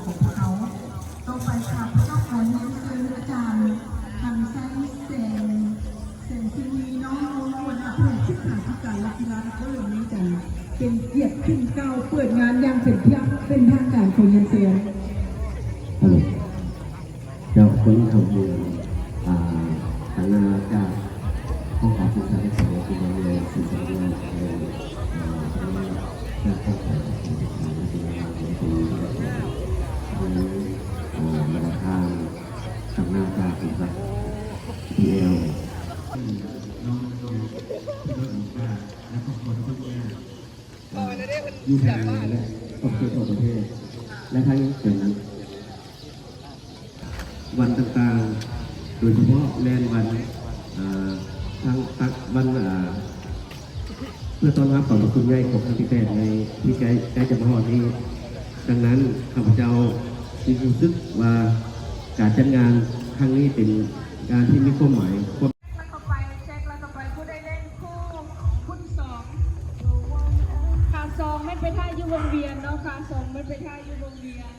ของเขาต่อไปค่ะพระเจ้าขอเรียนเชิญอาจารย์ทำแซงเซนซีนีน้องควรเพื่อนชิดขาดการและกีฬาก็เลยนี้กันเป็นเกียรติขึ้นเก้าเปิดงานอย่างเป็นทางการของเรียนเชิญเจ้าคนทำบุญทางนาจากห้องขอผู้ชายสองคนเลยสี่คนเลยจากห้องขอผู้ชายสี่คนเลยมาทางทางนาจากผู้ชายพีเอลน้องที่รถของข้าและครอบครัวทุกคนอยู่ทางและครอบครัวทั่วประเทศและทั้งเป็นวันต่างๆโดยเฉพาะแลนวันทั้งวันเพื่อต้อนรับขอบคุณใหญ่ของท่านที่แปดในที่ใกล้จะมาฮอดนี้ดังนั้นข้าพเจ้าจึงรู้สึกว่าการจัดงานครั้งนี้เป็นการที่มีความหมายแล้วก็ไปเช็คแล้วก็ไปผู้ได้เล่นคู่คุณสองขาสองไม่ไปท่าอยู่วงเวียนเนาะขาสองไม่ไปท่าอยู่วงเวียน